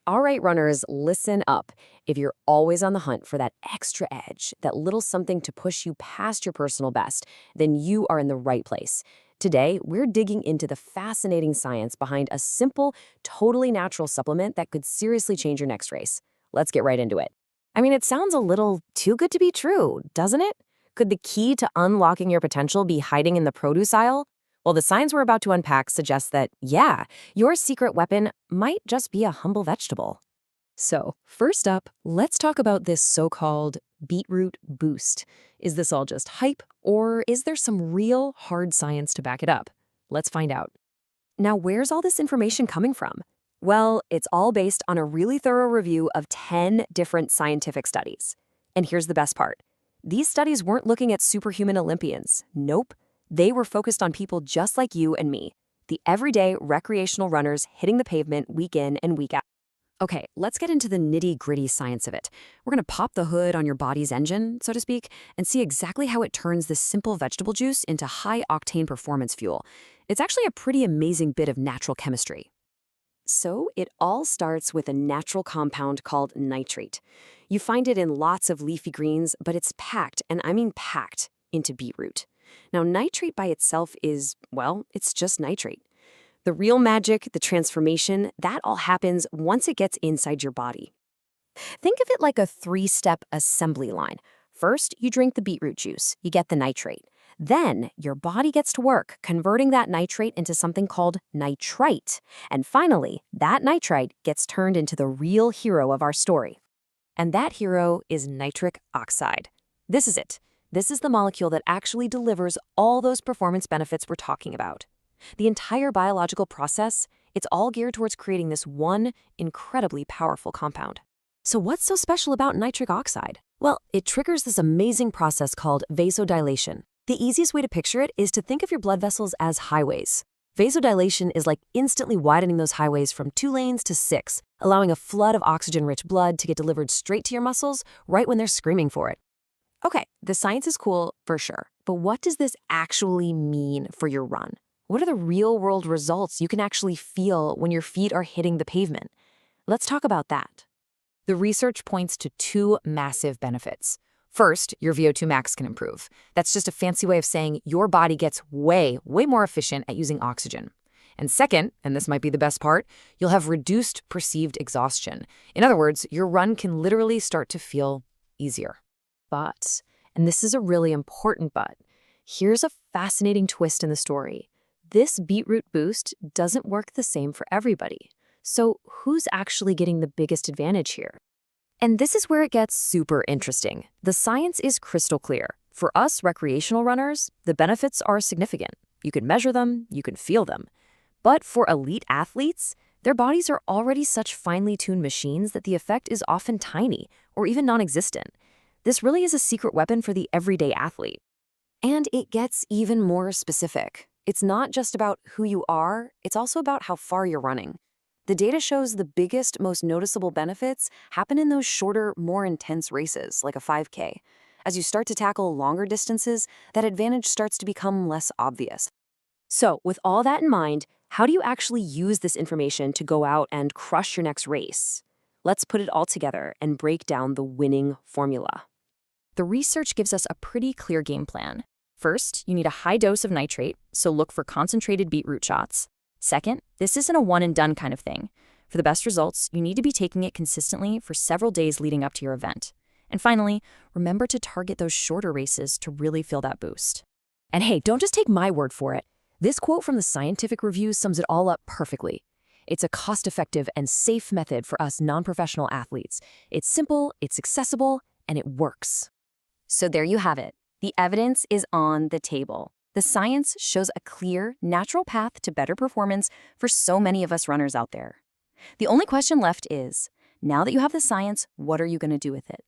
All right, runners, listen up. If you're always on the hunt for that extra edge, that little something to push you past your personal best, then you are in the right place. Today, we're digging into the fascinating science behind a simple, totally natural supplement that could seriously change your next race. Let's get right into it. I mean, it sounds a little too good to be true, doesn't it? Could the key to unlocking your potential be hiding in the produce aisle? Well, the science we're about to unpack suggests that, yeah, your secret weapon might just be a humble vegetable. So, first up, let's talk about this so-called beetroot boost. Is this all just hype, or is there some real hard science to back it up? Let's find out. Now, where's all this information coming from? Well, it's all based on a really thorough review of 10 different scientific studies. And here's the best part. These studies weren't looking at superhuman Olympians. Nope. They were focused on people just like you and me, the everyday recreational runners hitting the pavement week in and week out. Okay, let's get into the nitty-gritty science of it. We're going to pop the hood on your body's engine, so to speak, and see exactly how it turns this simple vegetable juice into high-octane performance fuel. It's actually a pretty amazing bit of natural chemistry. So it all starts with a natural compound called nitrate. You find it in lots of leafy greens, but it's packed, and I mean packed, into beetroot. Now, nitrate by itself is, well, it's just nitrate. The real magic, the transformation, that all happens once it gets inside your body. Think of it like a three-step assembly line. First, you drink the beetroot juice. You get the nitrate. Then, your body gets to work, converting that nitrate into something called nitrite. And finally, that nitrite gets turned into the real hero of our story. And that hero is nitric oxide. This is it. This is the molecule that actually delivers all those performance benefits we're talking about. The entire biological process, it's all geared towards creating this one incredibly powerful compound. So what's so special about nitric oxide? Well, it triggers this amazing process called vasodilation. The easiest way to picture it is to think of your blood vessels as highways. Vasodilation is like instantly widening those highways from 2 lanes to 6, allowing a flood of oxygen-rich blood to get delivered straight to your muscles right when they're screaming for it. Okay, the science is cool for sure, but what does this actually mean for your run? What are the real-world results you can actually feel when your feet are hitting the pavement? Let's talk about that. The research points to 2 massive benefits. First, your VO2 max can improve. That's just a fancy way of saying your body gets way more efficient at using oxygen. And second, and this might be the best part, you'll have reduced perceived exhaustion. In other words, your run can literally start to feel easier. But, and this is a really important but, here's a fascinating twist in the story. This beetroot boost doesn't work the same for everybody. So who's actually getting the biggest advantage here? And this is where it gets super interesting. The science is crystal clear. For us recreational runners, the benefits are significant. You can measure them, you can feel them. But for elite athletes, their bodies are already such finely tuned machines that the effect is often tiny or even non-existent. This really is a secret weapon for the everyday athlete. And it gets even more specific. It's not just about who you are, it's also about how far you're running. The data shows the biggest, most noticeable benefits happen in those shorter, more intense races, like a 5K. As you start to tackle longer distances, that advantage starts to become less obvious. So, with all that in mind, how do you actually use this information to go out and crush your next race? Let's put it all together and break down the winning formula. The research gives us a pretty clear game plan. First, you need a high dose of nitrate, so look for concentrated beetroot shots. Second, this isn't a one-and-done kind of thing. For the best results, you need to be taking it consistently for several days leading up to your event. And finally, remember to target those shorter races to really feel that boost. And hey, don't just take my word for it. This quote from the scientific review sums it all up perfectly. It's a cost-effective and safe method for us non-professional athletes. It's simple, it's accessible, and it works. So there you have it. The evidence is on the table. The science shows a clear, natural path to better performance for so many of us runners out there. The only question left is, now that you have the science, what are you going to do with it?